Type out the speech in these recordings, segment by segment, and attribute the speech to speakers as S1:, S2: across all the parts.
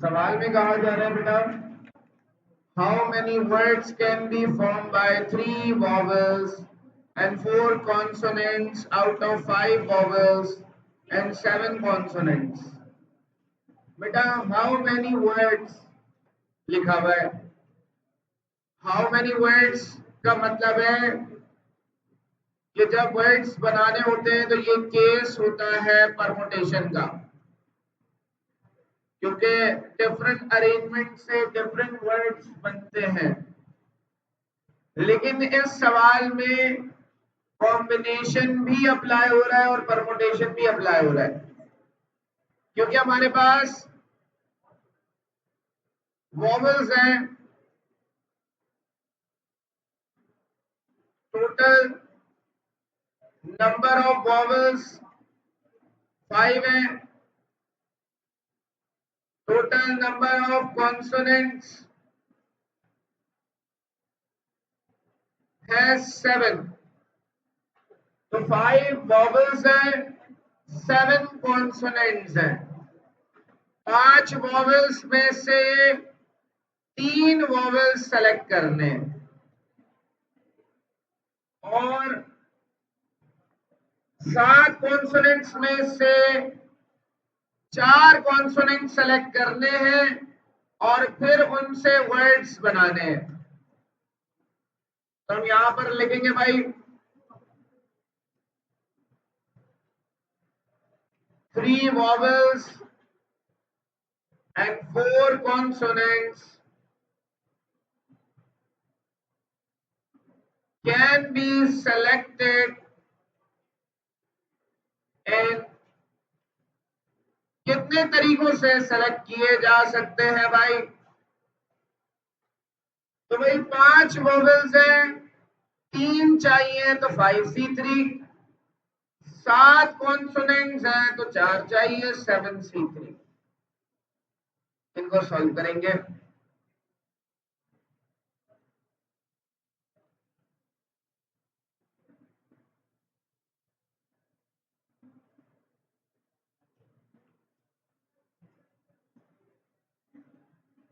S1: सवाल में कहा जा रहा है बेटा, how many words can be form by 3 vowels and 4 consonants out of 5 vowels and 7 consonants। बेटा हाउ मेनी वर्ड्स लिखा हुआ है। हाउ मेनी वर्ड्स का मतलब है कि जब वर्ड्स बनाने होते हैं तो ये केस होता है परमुटेशन का, क्योंकि डिफरेंट अरेंजमेंट से डिफरेंट वर्ड्स बनते हैं। लेकिन इस सवाल में कॉम्बिनेशन भी अप्लाई हो रहा है और परमुटेशन भी अप्लाई हो रहा है, क्योंकि हमारे पास वॉवल्स हैं। टोटल नंबर ऑफ वॉवल्स 5 है। टोटल नंबर ऑफ कॉन्सोनेंट्स है 7। तो 5 वॉवल्स हैं, 7 कॉन्सोनेंट्स हैं। 5 वॉवल्स में से 3 वॉवल्स सेलेक्ट करने और 7 कॉन्सोनेंट्स में से 4 कॉन्सोनेंट सेलेक्ट करने हैं और फिर उनसे वर्ड्स बनाने हैं। तो हम यहां पर लिखेंगे भाई 3 vowels and 4 consonants can be selected in कितने तरीकों से सेलेक्ट किए जा सकते हैं भाई? तो भाई 5 वोवेल्स हैं, 3 चाहिए तो 5C3, 7 कॉन्सोनेंट्स हैं तो 4 चाहिए 7C3। इनको सॉल्व करेंगे।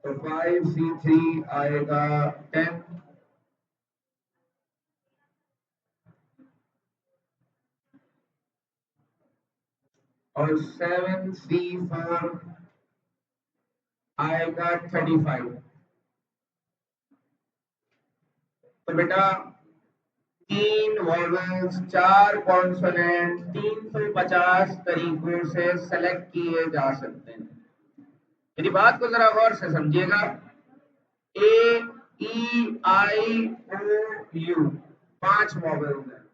S1: तो 5C3 आएगा 10 और 7C4 आएगा 35। तो बेटा 3 वॉवेल्स, 4 कॉन्सोनेंट 350 तरीकों से सेलेक्ट किए जा सकते हैं। मेरी बात को जरा गौर से समझिएगा। ए ई आई ओ यू 5 वॉवेल्स हैं।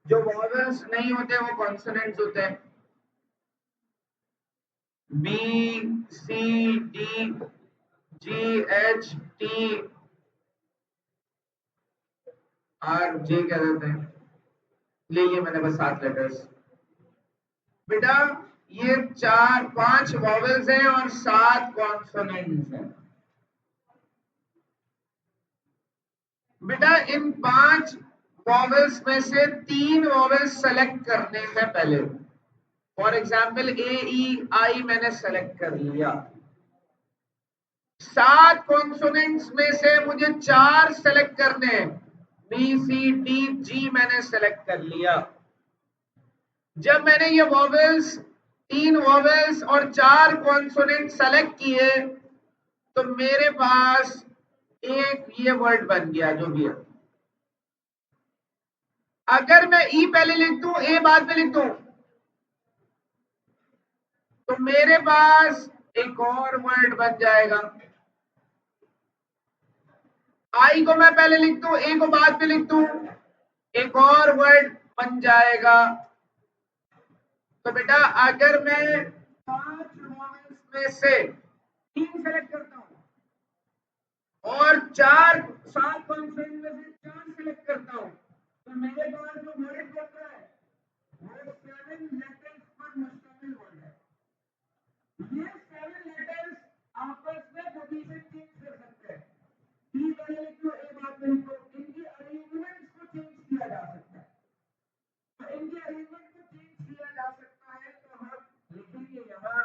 S1: जो वॉवेल्स नहीं होते वो कॉन्सोनेंट्स होते हैं। B C D G H T R J कह देते हैं। लिए मैंने बस 7 लेटर्स। बेटा ये 5 वॉवेल्स हैं और 7 कॉन्सोनेंट्स हैं। बेटा इन 5 वॉवेल्स में से 3 वॉवेल्स सेलेक्ट करने हैं पहले। फॉर एग्जाम्पल ए ई आई मैंने सेलेक्ट कर लिया। 7 कॉन्सोनेंट्स में से मुझे 4 सेलेक्ट करने हैं। बी सी डी जी मैंने सेलेक्ट कर लिया। जब मैंने ये वॉवेल्स 3 वॉवेल्स और 4 कॉन्सोनेंट सेलेक्ट किए तो मेरे पास एक ये वर्ड बन गया जो भी है। अगर मैं ई पहले लिख दूं, ए बाद में लिख दूं, तो मेरे पास एक और वर्ड बन जाएगा। आई को मैं पहले लिख दूं, ए को बाद में लिख दूं, एक और वर्ड बन जाएगा। तो बेटा अगर मैं 5 वॉवेल्स में से 3 सेलेक्ट करता हूं और 7 कॉन्सोनेंट में से 4 सेलेक्ट करता हूं तो मेरे पास जो वर्ड बन रहा है वो 7 लेटर्स पर मुश्तमिल वर्ड है। ये 7 लेटर्स आपस में पोजीशन चेंज कर सकते हैं। ई पहले लिखो, ए बाद में लिखो, इनकी अरेंजमेंट्स को चेंज किया जा सकता है। तो इनकी अरेंजमेंट को चेंज किया जा सकता है तो हम लिखेंगे यहां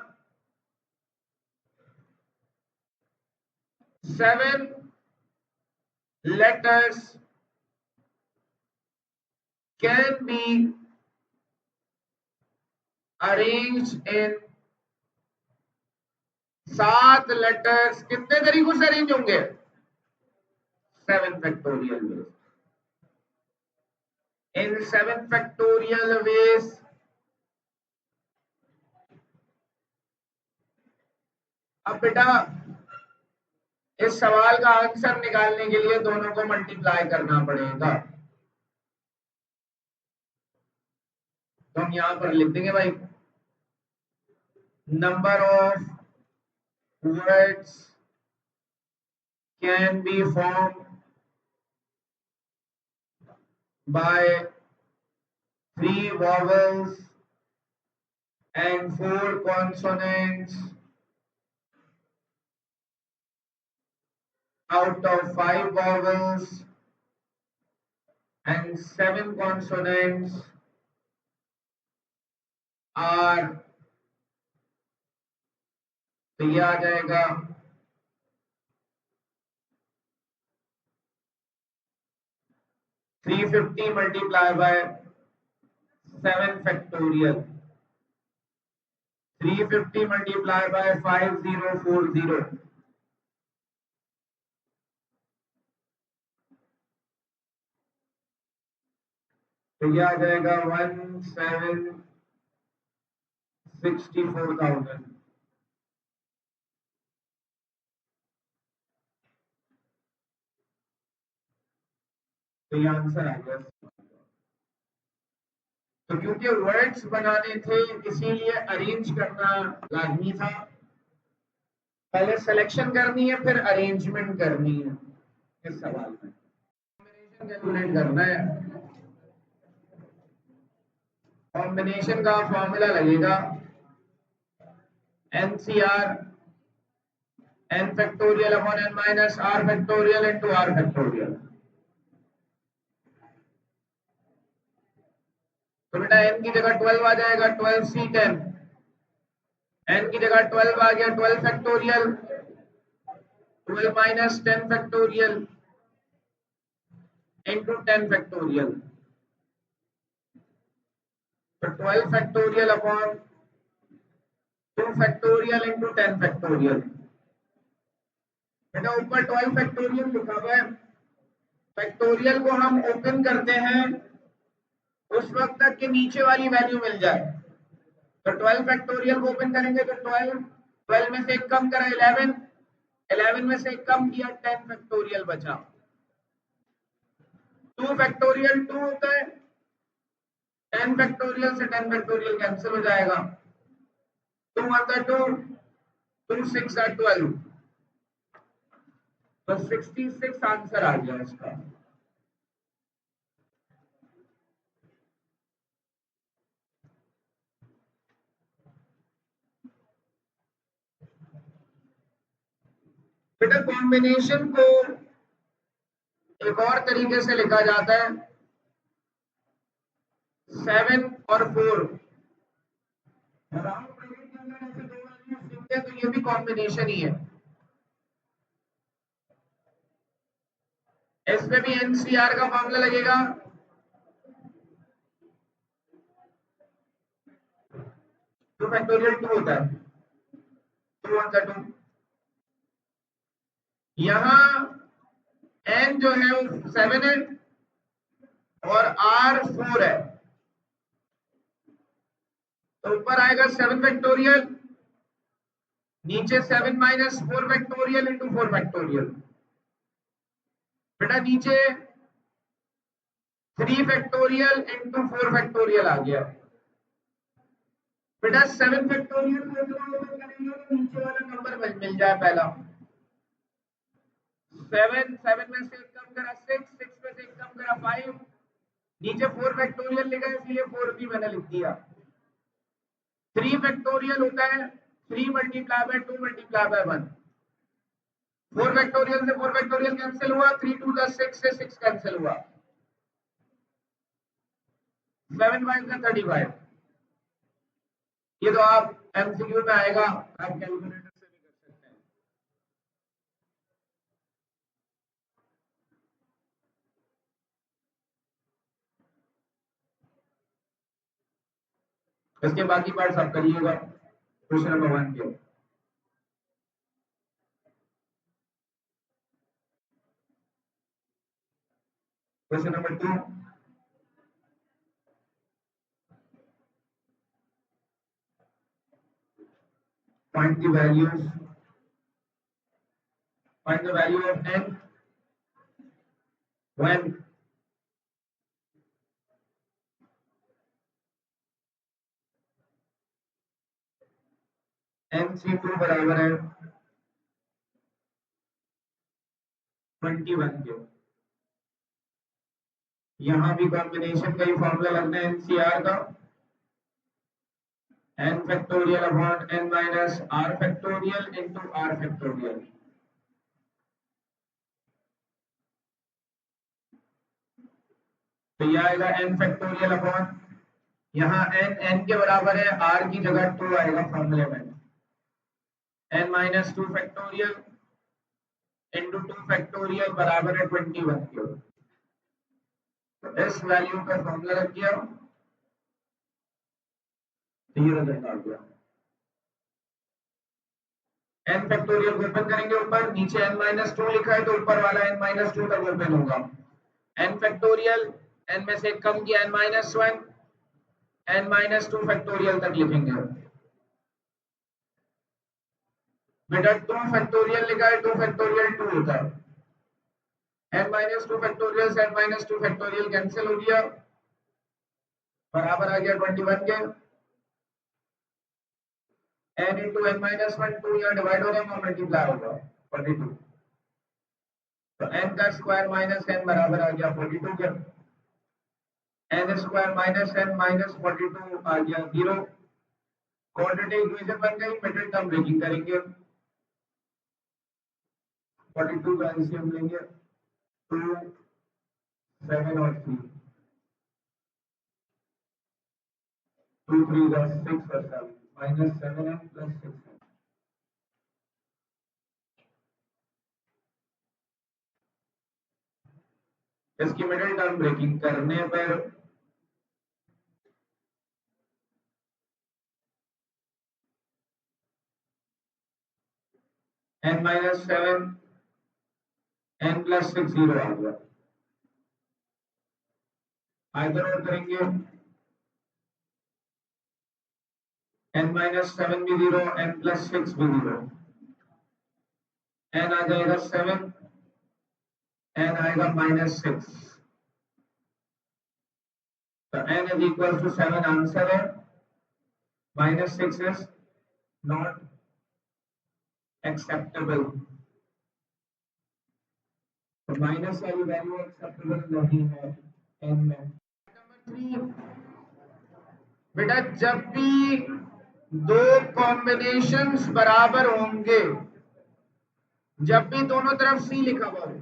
S1: 7 letters can be arranged in 7 letters कितने तरीकों से अरेंज होंगे? 7 फैक्टोरियल वेज। इन 7 फैक्टोरियल वेज अब बेटा इस सवाल का आंसर निकालने के लिए दोनों को मल्टीप्लाई करना पड़ेगा। तो हम यहां पर लिख देंगे भाई number of words can be formed by 3 vowels and 4 consonants out of 5 vowels and 7 consonants are, तो ये आ जाएगा 350 multiplied by 7 factorial, 350 multiplied by 5040, तो ये आ जाएगा 1,764,000। तो ये आंसर आ गया। तो क्योंकि वर्ड्स बनाने थे इसीलिए अरेंज करना लाजमी था। पहले सिलेक्शन करनी है फिर अरेंजमेंट करनी है। इस सवाल में कॉम्बिनेशन कैलकुलेट करना है। कॉम्बिनेशन का फॉर्मूला लगेगा NCR n factorial upon n minus r factorial into r factorial. तो बेटा n की जगह 12 आ जाएगा 12C10, n की जगह 12 आ गया 12 factorial, 12 minus 10 factorial into 10 factorial. तो 12 factorial upon 2 factorial into 10 factorial. बेटा ऊपर 12 फैक्टोरियल लिखा हुआ है, फैक्टोरियल को हम ओपन करते हैं उस वक्त तक कि नीचे वाली वैल्यू मिल जाए। तो 12 फैक्टोरियल को ओपन करेंगे तो 12 में से एक कम करा 11, 11 में से एक कम किया 10 फैक्टोरियल बचा। 2 फैक्टोरियल 2 होता है, 10 फैक्टोरियल से 10 फैक्टोरियल कैंसिल हो जाएगा। 2 आता 2, 2 6 are 12, तो 66 आंसर आ गया इसका। बेटा कॉम्बिनेशन को एक और तरीके से लिखा जाता है 7 और 4। तो ये भी कॉम्बिनेशन ही है। इसमें भी NCR का फॉर्मूला लगेगा 2 फैक्टोरियल 2 होता है, 2 1 2। यहाँ n जो है वो 7 है और r 4 है, तो ऊपर आएगा 7 फैक्टोरियल, नीचे 7 माइनस 4 फैक्टोरियल इंटू 4 फैक्टोरियल। बेटा नीचे 3 फैक्टोरियल इंटू 4 फैक्टोरियल आ गया। बेटा 7 फैक्टोरियल को ओपन करेंगे तो नीचे वाला नंबर मिल जाए पहला। 7 में से एक कम करा 6, 6 में से एक कम करा 5, नीचे 4 फैक्टोरियल लिखा है इसलिए 4 भी मैंने लिख दिया। 3 फैक्टोरियल होता है 3 multiply by 2 multiply by 1। 4 factorial से 4 फैक्टोरियल कैंसिल हुआ, 3 2 6 से 6 कैंसिल हुआ, 7 5 का 35। ये तो आप MCQ में आएगा, आप कैलकुलेटर से भी कर सकते हैं। इसके बाकी पार्ट्स आप करिएगा क्वेश्चन नंबर 1 के। Question number 2, find the values, find the value of n when NC2 बराबर है 21 के। यहां भी कॉम्बिनेशन का ही फॉर्मूला लगना है एनसीआर का, n factorial upon n minus r factorial into r factorial. तो यह आएगा n फैक्टोरियल अपॉन, यहाँ n के बराबर है, r की जगह 2 आएगा फॉर्मूले में, n minus 2 factorial into 2 factorial बराबर है 21 के। तो इस वैल्यू का फॉर्मूला रख दिया, तो ये रिजल्ट आ गया। n फैक्टोरियल को ओपन करेंगे ऊपर, नीचे n माइनस 2 लिखा है तो ऊपर वाला n माइनस 2 तक ओपन होगा। n फैक्टोरियल, n में से कम किया n minus 1, n minus 2 factorial तक लिखेंगे। बेटा 2 फैक्टोरियल लिखा है, 2 फैक्टोरियल 2 होता है, n माइनस 2 फैक्टोरियल से n माइनस 2 फैक्टोरियल कैंसिल हो गया, बराबर आ गया 21 के। n इंटू n माइनस 1, 2 यहाँ डिवाइड हो जाएगा, मल्टीप्लाई होगा 42। तो n का स्क्वायर माइनस n बराबर आ गया 42 के। n square minus n minus 42 आ गया 0। क्वाड्रेटिक इक्वेशन बन गई, मिडिल टर्म ब्रेकिंग करेंगे। 42 का एलसीएम लेंगे, 2, 7 और 3, 2 3 का 6 और 7, माइनस 7n प्लस 6n। इसकी मिडिल टर्म ब्रेकिंग करने पर n माइनस 7 n प्लस 6 0 आ गया। आइदर और करेंगे, n माइनस 7 भी 0, n प्लस 6 भी 0, n आ जाएगा 7, n आएगा माइनस 6। तो n is equal to 7 answer है, माइनस 6 इज नॉट एक्सेप्टेबल। तो माइनस वाली वैल्यू एक्सेप्टेबल नहीं है n में। नंबर 3, बेटा जब भी दो कॉम्बिनेशंस बराबर होंगे, जब भी दोनों तरफ c लिखा हुआ हो,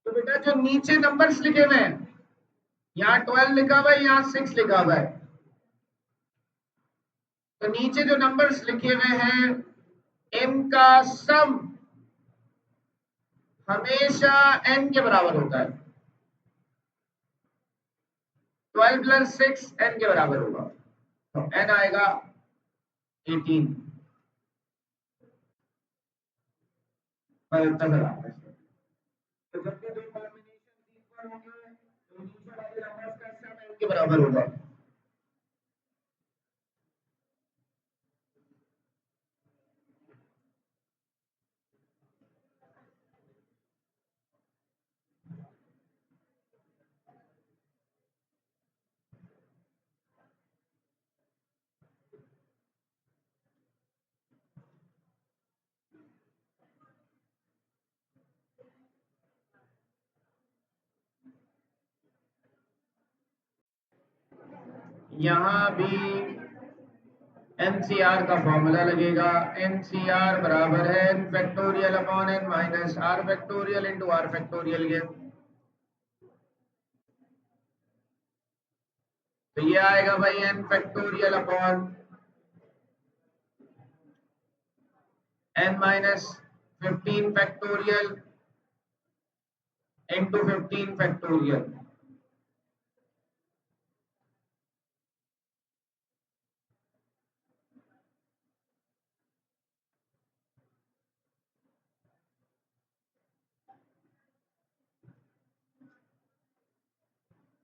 S1: तो बेटा जो नीचे नंबर्स लिखे हुए हैं, यहाँ 12 लिखा हुआ है, यहाँ 6 लिखा हुआ है, तो नीचे जो नंबर्स लिखे हुए हैं इनका सम हमेशा n के बराबर होता है। 12 प्लस 6 n के बराबर होगा, तो n आएगा 18। तो जब भी दो कॉम्बिनेशन इक्वल होंगे तो नीचे वाले नंबर्स का सम n के बराबर होगा। यहां भी NCR का फॉर्मूला लगेगा, NCR बराबर है n factorial upon n minus r factorial into r factorial के। तो ये आएगा भाई n factorial upon n minus 15 factorial into 15 factorial.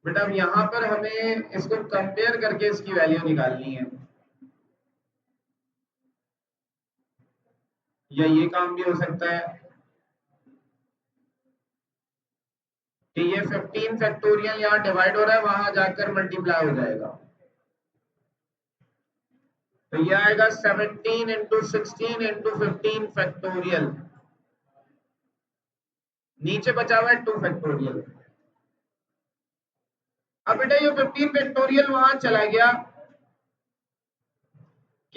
S1: बेटा अब यहाँ पर हमें इसको कंपेयर करके इसकी वैल्यू निकालनी है, या ये काम भी हो सकता है कि ये 15 फैक्टोरियल यहाँ डिवाइड हो रहा है, वहां जाकर मल्टीप्लाई हो जाएगा, तो ये आएगा 17 इंटू 16 इंटू 15 फैक्टोरियल, नीचे बचा हुआ है 2 फैक्टोरियल। अब बेटा ये 15 फैक्टोरियल वहां चला गया,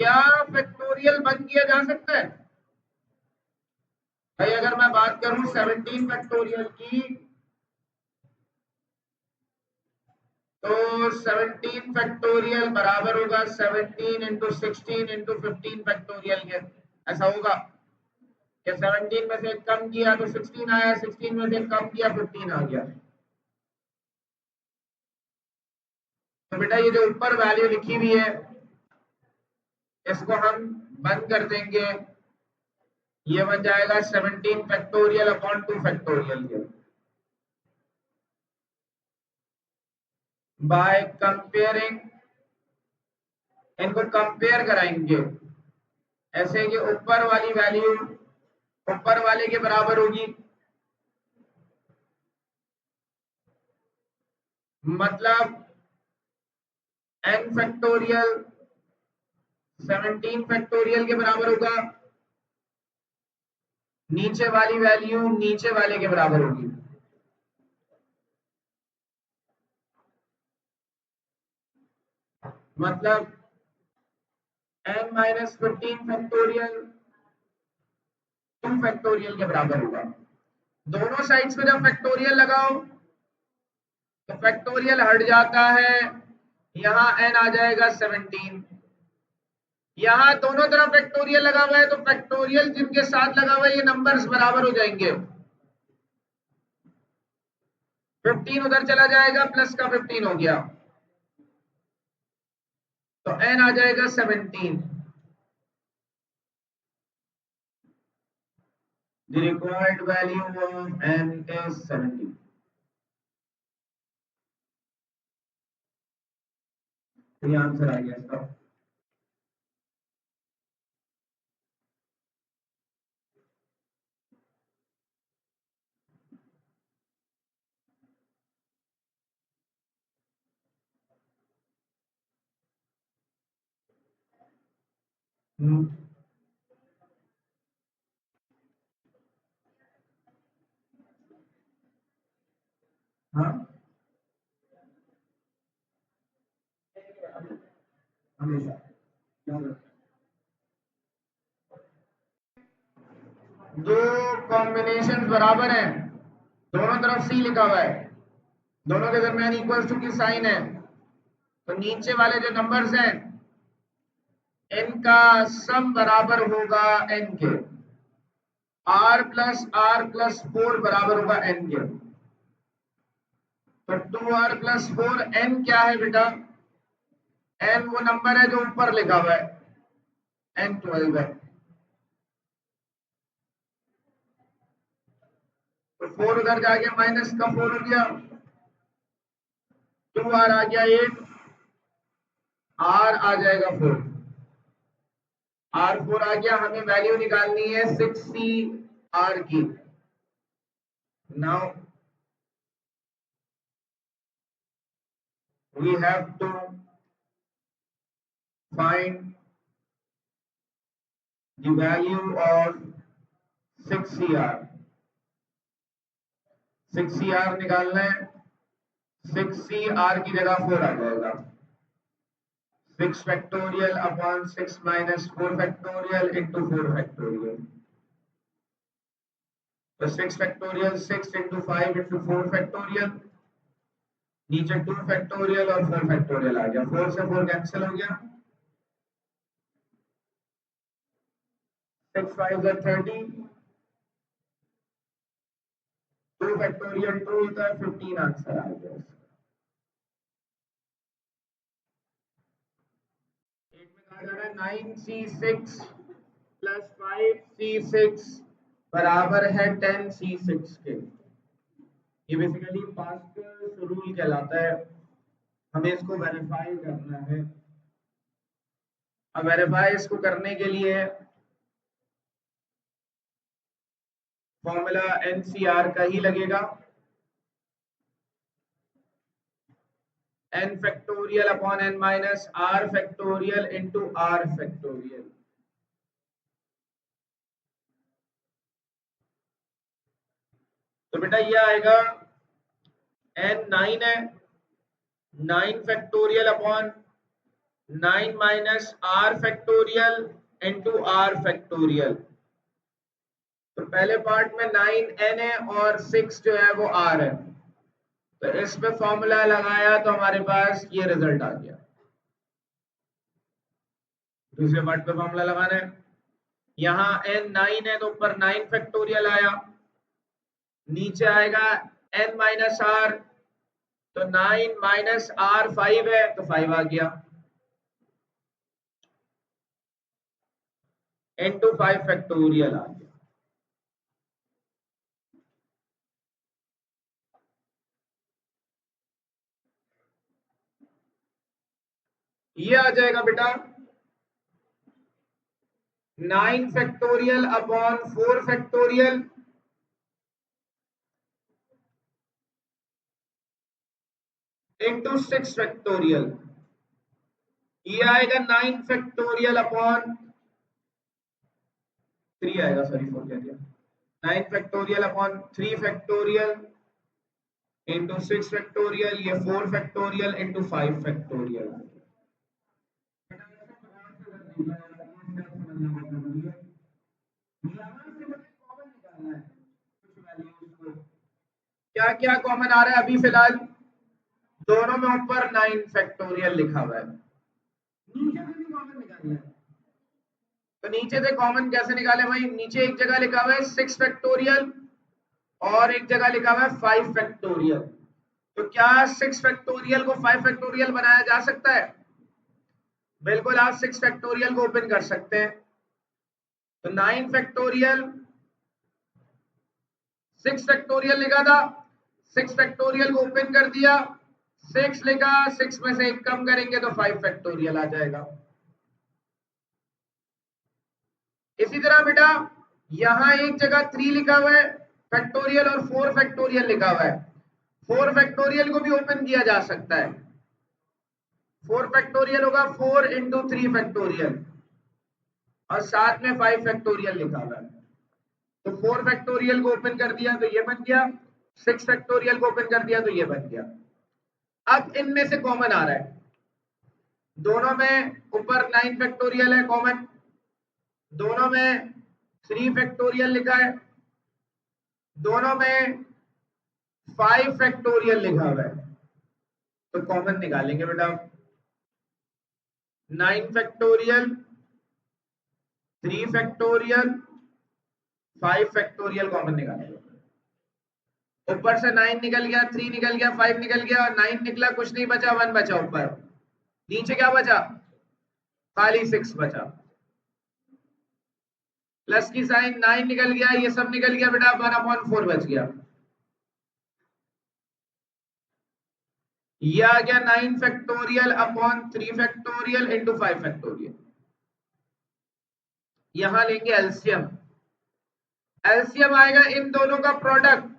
S1: क्या फैक्टोरियल बंद किया जा सकता है? भाई अगर मैं बात करूं 17 फैक्टोरियल की, तो 17 फैक्टोरियल बराबर होगा 17 इंटू 16 इंटू 15 फैक्टोरियल के। ऐसा होगा कि 17 में से कम किया तो 16 आया, 16 में से कम किया 15 आ गया। तो बेटा ये जो ऊपर वैल्यू लिखी हुई है इसको हम बंद कर देंगे, ये बन जाएगा 17 फैक्टोरियल अपॉन 2 फैक्टोरियल के। बाय कंपेयरिंग, इनको कंपेयर कराएंगे ऐसे कि ऊपर वाली वैल्यू ऊपर वाले के बराबर होगी, मतलब n फैक्टोरियल 17 फैक्टोरियल के बराबर होगा, नीचे वाली वैल्यू नीचे वाले के बराबर होगी। मतलब n माइनस 15 फैक्टोरियल 2 फैक्टोरियल के बराबर होगा। दोनों साइड्स पे जब फैक्टोरियल लगाओ तो फैक्टोरियल हट जाता है, यहाँ n आ जाएगा 17। यहाँ दोनों तरफ फैक्टोरियल लगा हुआ है तो फैक्टोरियल जिनके साथ लगा हुआ है ये नंबर्स बराबर हो जाएंगे, 15 उधर चला जाएगा, प्लस का 15 हो गया, तो n आ जाएगा 17। The required value of n is 17। ये आंसर आ गया इसका। हाँ हमेशा दो कॉम्बिनेशन बराबर हैं, दोनों तरफ सी लिखा हुआ है, दोनों के दरमियान इक्वल टू की साइन है, तो नीचे वाले जो नंबर्स हैं इनका सम बराबर होगा n के, r प्लस 4 बराबर होगा n के। तो 2r प्लस 4 n क्या है बेटा? n वो नंबर है जो ऊपर लिखा हुआ है, n 12 है, तो 4 उधर जाके माइनस का 4 हो गया, 2r आ गया 8, r आ जाएगा 4, r 4 आ गया। हमें वैल्यू निकालनी है 6c r की। Now we have to find the value of 6cr। 6cr निकालना है, 6cr की जगह 4 आ जाएगा, 6 factorial upon 6 minus 4 factorial into 4 factorial, तो 6 फैक्टोरियल 6 इंटू 5 इंटू 4 फैक्टोरियल, नीचे 2 फैक्टोरियल और 4 फैक्टोरियल आ गया, 4 से 4 कैंसिल हो गया, 6 5 30, 2 फैक्टोरियल 2 होता है, 15 आंसर आ गया। एक में कहा जा रहा है 9c6 प्लस 5c6 बराबर है 10c6 के। ये बेसिकली पास्कल्स रूल कहलाता है, हमें इसको वेरीफाई करना है। अब वेरीफाई इसको करने के लिए फॉर्मूला एनसीआर का ही लगेगा, n factorial upon n minus r factorial into r factorial. तो बेटा ये आएगा n 9 है, 9 factorial upon 9 minus r factorial into r factorial. तो पहले पार्ट में 9n है और 6 जो है वो r है, तो इस पे फॉर्मूला लगाया तो हमारे पास ये रिजल्ट आ गया। दूसरे पार्ट पे फॉर्मूला लगाना है, यहाँ n 9 है तो ऊपर 9 फैक्टोरियल आया, नीचे आएगा n माइनस r, तो 9 माइनस r 5 है तो 5 आ गया, इंटू 5 फैक्टोरियल आ गया। ये आ जाएगा बेटा 9 factorial upon 4 factorial into 6 factorial. ये आएगा 9 फैक्टोरियल अपॉन 3 आएगा, सॉरी 4 कह दिया, 9 factorial upon 3 factorial into 6 factorial, ये 4 फैक्टोरियल इंटू 5 फैक्टोरियल। क्या क्या कॉमन आ रहा है अभी फिलहाल? दोनों में ऊपर 9 फैक्टोरियल लिखा हुआ है, नीचे से भी कॉमन निकालना है। तो नीचे से कॉमन कैसे निकाले भाई? नीचे एक जगह लिखा हुआ है 6 फैक्टोरियल और एक जगह लिखा हुआ है 5 फैक्टोरियल। तो क्या 6 फैक्टोरियल को 5 फैक्टोरियल बनाया जा सकता है? बिल्कुल, आप 6 फैक्टोरियल को ओपन कर सकते हैं। तो 9 फैक्टोरियल 6 फैक्टोरियल लिखा था, 6 फैक्टोरियल को ओपन कर दिया, 6 लिखा, 6 में से 1 कम करेंगे तो 5 फैक्टोरियल आ जाएगा। इसी तरह बेटा यहां एक जगह 3 लिखा हुआ है फैक्टोरियल और 4 फैक्टोरियल लिखा हुआ है, 4 फैक्टोरियल को भी ओपन किया जा सकता है। 4 फैक्टोरियल होगा 4 इंटू 3 फैक्टोरियल और साथ में 5 फैक्टोरियल लिखा हुआ है। तो 4 फैक्टोरियल को ओपन कर दिया तो ये बन गया, 6 फैक्टोरियल को ओपन कर दिया तो ये बन गया। अब इनमें से कॉमन आ रहा है, दोनों में ऊपर 9 फैक्टोरियल है कॉमन, दोनों में 3 फैक्टोरियल लिखा है, दोनों में 5 फैक्टोरियल लिखा हुआ है। तो कॉमन निकालेंगे बेटा, 9 फैक्टोरियल, 3 फैक्टोरियल, 5 फैक्टोरियल कॉमन निकालेंगे। ऊपर से 9 निकल गया, 3 निकल गया, 5 निकल गया, 9 निकला, कुछ नहीं बचा, 1 बचा ऊपर, नीचे क्या बचा? खाली 6 बचा। प्लस की साइन, 9 निकल गया, ये सब निकल गया बेटा, 1/4 बच गया। ये आ गया 9 factorial upon 3 factorial into 5 factorial. यहां लेंगे एलसीएम, एलसीएम आएगा इन दोनों का प्रोडक्ट,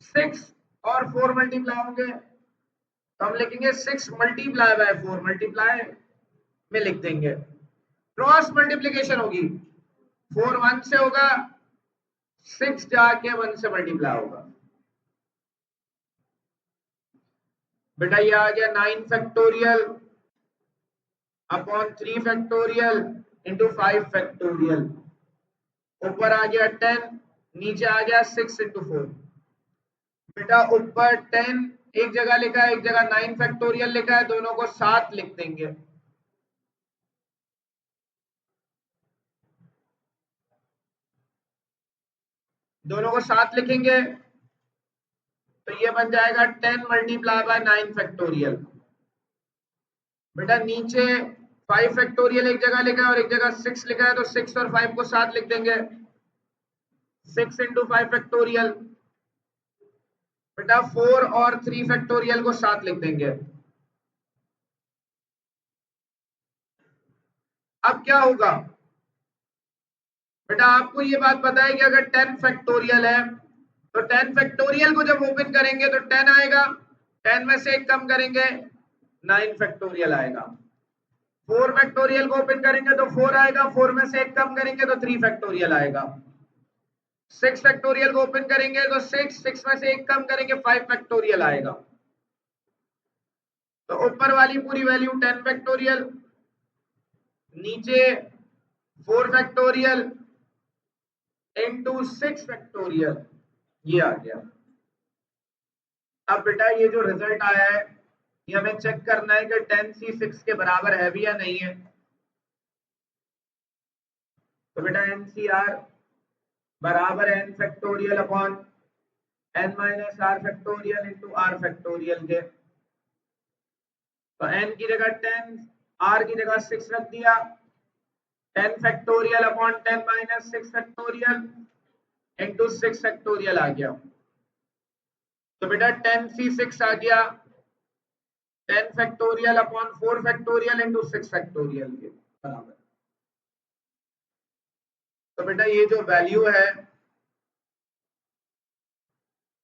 S1: 6 और 4 मल्टीप्लाई होंगे तो हम लिखेंगे 6 मल्टीप्लाई बाय 4, मल्टीप्लाई में लिख देंगे, क्रॉस मल्टीप्लीकेशन होगी, 4 1 से होगा, 6 जाके 1 से मल्टीप्लाई होगा। बेटा ये आ गया 9 factorial upon 3 factorial into 5 factorial, ऊपर आ गया 10, नीचे आ गया 6 इंटू 4। बेटा ऊपर 10 एक जगह लिखा है, एक जगह 9 फैक्टोरियल लिखा है, दोनों को साथ लिख देंगे। दोनों को साथ लिखेंगे तो ये बन जाएगा 10 मल्टीप्लाई बाय 9 फैक्टोरियल। बेटा नीचे 5 फैक्टोरियल एक जगह लिखा है और एक जगह 6 लिखा है, तो 6 और 5 को साथ लिख देंगे, 6 इंटू 5 फैक्टोरियल। बेटा 4 और 3 फैक्टोरियल को साथ लिख देंगे। अब क्या होगा बेटा, आपको ये बात पता है कि अगर 10 फैक्टोरियल है तो 10 फैक्टोरियल को जब ओपन करेंगे तो 10 आएगा, 10 में से एक कम करेंगे 9 फैक्टोरियल आएगा। 4 फैक्टोरियल को ओपन करेंगे तो 4 आएगा, 4 में से एक कम करेंगे तो 3 फैक्टोरियल आएगा। 6 फैक्टोरियल को ओपन करेंगे तो 6 में से एक कम करेंगे 5 फैक्टोरियल आएगा। तो ऊपर वाली पूरी वैल्यू 10 फैक्टोरियल, नीचे 4 फैक्टोरियल इंटू 6 फैक्टोरियल, ये आ गया। अब बेटा ये जो रिजल्ट आया है ये हमें चेक करना है कि 10c 6 के बराबर है भी या नहीं है। तो बेटा NCR बराबर n factorial upon n minus R factorial into R factorial के। तो n की जगह 10, r की जगह 6 रख दिया, 10 factorial upon 10 minus 6 factorial into 6 factorial आ गया। तो बेटा 10c 6 आ गया 10 factorial upon 4 factorial into 6 factorial के बराबर। तो बेटा ये जो वैल्यू है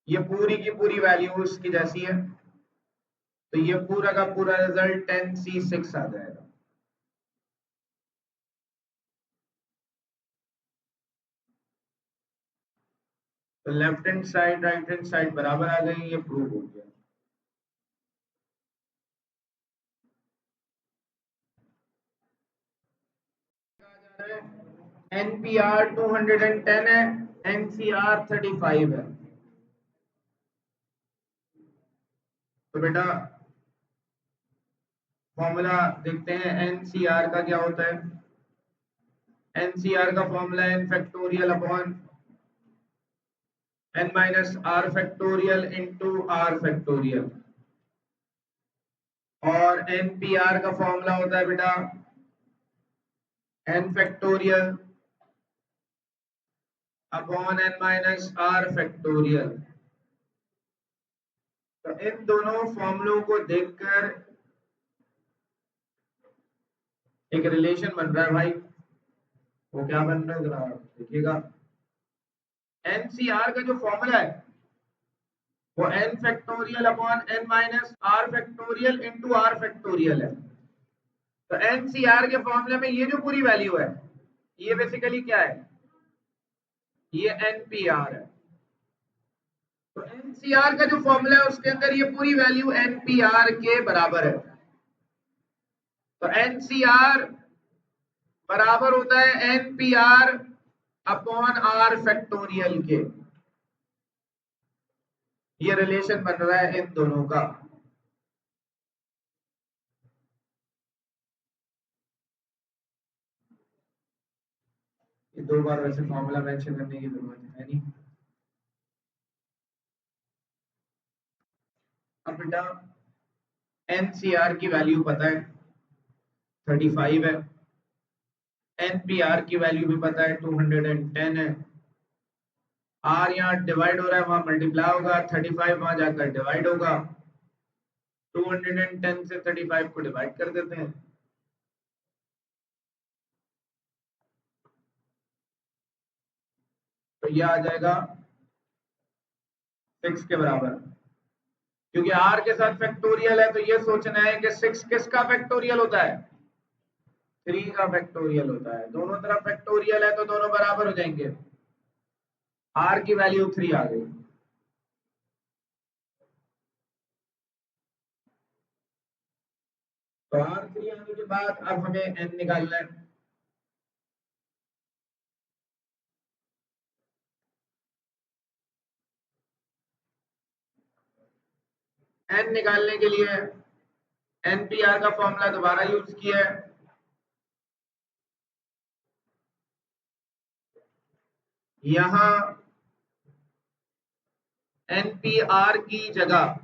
S1: ये पूरी की पूरी वैल्यू इसकी जैसी है, तो ये पूरा का पूरा रिजल्ट 10c 6 आ जाएगा। तो left hand side right hand side बराबर आ गई, ये प्रूव हो गया। NPR 210 है, NCR 35 है। तो बेटा फॉर्मूला देखते हैं NCR का क्या होता है। NCR का formula n factorial upon n minus R factorial into R factorial, और NPR का फॉर्मूला होता है बेटा n factorial upon n minus R factorial. तो इन दोनों फॉर्मूलों को देखकर एक रिलेशन बन रहा है भाई। वो क्या बन रहा है जरा देखिएगा। NCR का जो फॉर्मूला है वो n factorial upon n minus R factorial into R factorial है। तो NCR के फॉर्मूले में ये जो पूरी वैल्यू है ये बेसिकली क्या है, ये NPR है। तो NCR का जो फॉर्मूला है उसके अंदर ये पूरी वैल्यू NPR के बराबर है। तो NCR बराबर होता है NPR अपॉन आर फैक्टोरियल के। ये रिलेशन बन रहा है इन दोनों का। ये 2 बार वैसे फॉर्मूला मेंशन करने की जरूरत है नहीं। अब बेटा NCR की वैल्यू पता है 35 है, NPR की वैल्यू भी पता है 210 है। R यहाँ डिवाइड हो रहा है, वहां मल्टीप्लाई होगा, 35 वहां जाकर डिवाइड होगा। 210 से 35 को डिवाइड कर देते हैं। तो यह आ जाएगा 6 के बराबर। क्योंकि R के साथ फैक्टोरियल है तो ये सोचना है कि 6 किसका फैक्टोरियल होता है, 3 का फैक्टोरियल होता है। दोनों तरफ फैक्टोरियल है तो दोनों बराबर हो जाएंगे। R की वैल्यू 3 आ गई। तो R3 आने के बाद अब हमें n निकालना है। n निकालने के लिए NPR का फॉर्मूला दोबारा यूज किया है। यहां NPR की जगह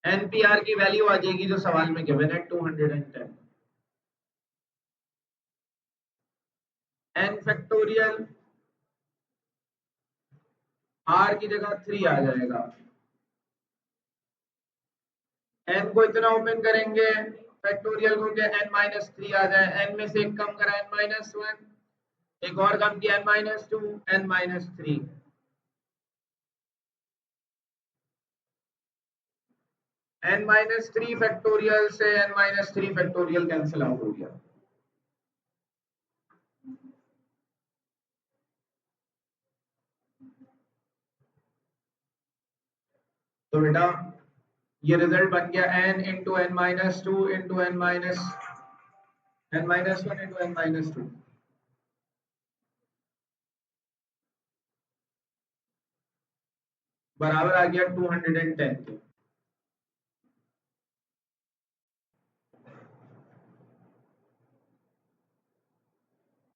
S1: NPR की वैल्यू आ जाएगी जो सवाल में गिवन है 210। n फैक्टोरियल r की जगह 3 आ जाएगा। n को इतना ओपन करेंगे फैक्टोरियल को कि n-3 आ जाए, n में से एक कम करा n-1, एक और कम किया n-2, n-3। n-3 फैक्टोरियल से n-3 फैक्टोरियल कैंसिल आउट हो गया। तो बेटा ये रिजल्ट बन गया n into n-2 into n-1 into n-2 बराबर आ गया 210 के।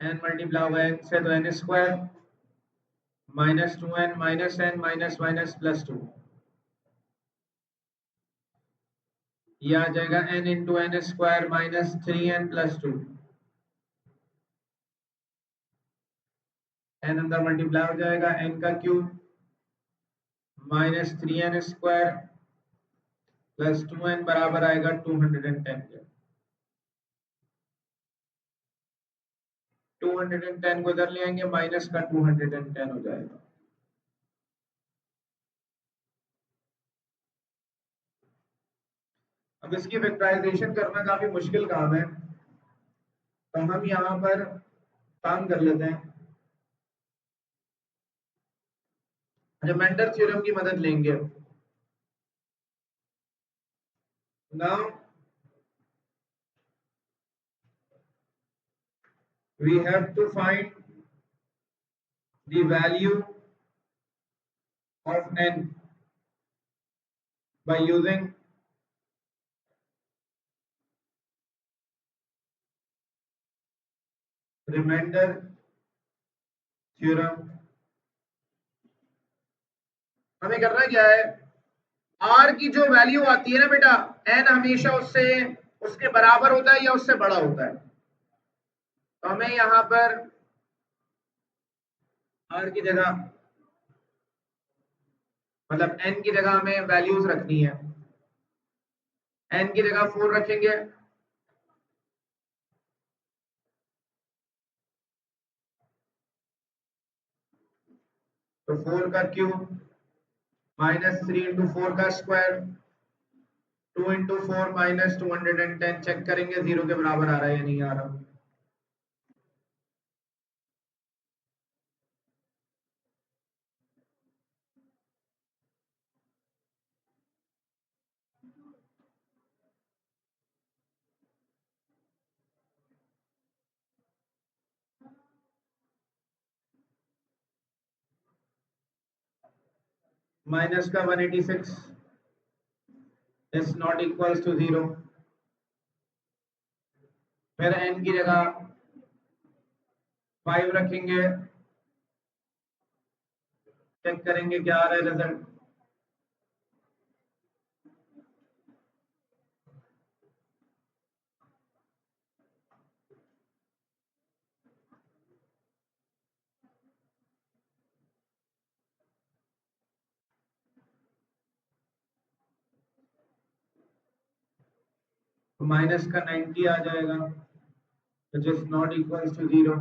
S1: n मल्टीप्लाई होगा n से तो n square -2n -n minus +2, ये आ जाएगा n into n square -3n +2। n अंदर मल्टीप्लाई हो जाएगा, n का क्यूब -3n स्क्वायर +2n बराबर आएगा 210 के। 210 को इधर ले आएंगे, माइनस का 210 हो जाएगा। अब इसकी फैक्टराइजेशन करना काफी मुश्किल काम है, तो हम यहाँ पर काम कर लेते हैं, रिमाइंडर थ्योरम की मदद लेंगे। Now we have to find the value of n by using remainder theorem। हमें करना क्या है, r की जो वैल्यू आती है ना बेटा, n हमेशा उससे उसके बराबर होता है या उससे बड़ा होता है। तो हमें यहाँ पर r की जगह मतलब n की जगह हमें वैल्यूज रखनी है। n की जगह 4 रखेंगे, तो 4 का क्यूब -3 इंटू 4 का स्क्वायर 2 इंटू 4 -210। चेक करेंगे 0 के बराबर आ रहा है या नहीं आ रहा। माइनस का 186 इज नॉट इक्वल्स टू 0। फिर n की जगह 5 रखेंगे, चेक करेंगे क्या आ रहा है रिजल्ट। तो माइनस का 90 आ जाएगा, which is not equals to 0।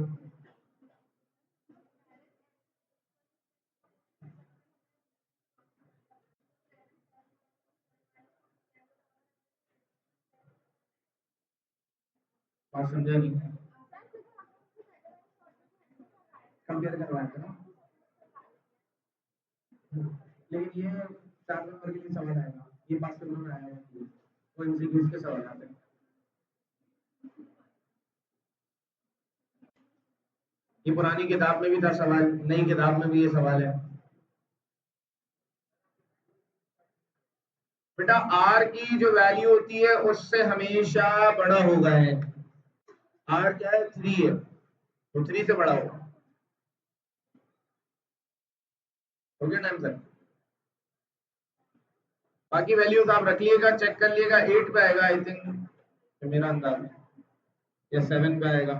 S1: बात समझा नहीं, कंपेयर करवाया था ना, लेकिन ये 4 नंबर के लिए सवाल आएगा, ये 5 नंबर में आया है, वो एमसीक्यूज के सवाल आते हैं। ये पुरानी किताब में भी था सवाल, नई किताब में भी ये सवाल है। बेटा r की जो वैल्यू होती है उससे हमेशा बड़ा होगा है। r क्या है, 3 है, तो 3 से बड़ा होगा। हो गया टाइम सर। बाकी वैल्यूज आप रख लिएगा, चेक कर लिएगा। 8 पे आएगा आई थिंक, मेरा अंदाज है, या 7 पे आएगा।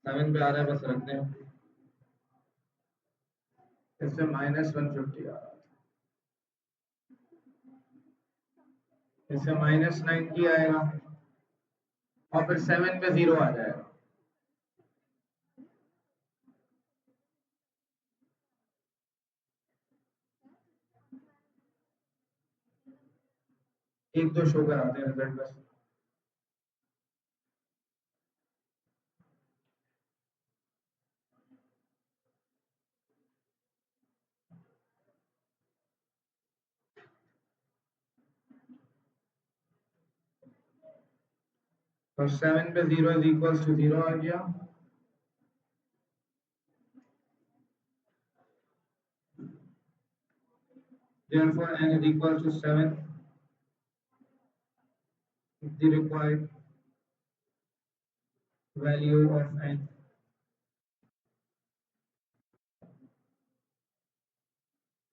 S1: 7 पे आ रहा है, बस रख दें। इससे -150 आ रहा है, इससे -90 आएगा और फिर 7 पे 0 आ जाएगा। एक दो शो कराते हैं रिजल्ट बस। तो 7 पे 0 इज इक्वल्स टू 0 आ गया। Therefore n is equal to 7, the required value of n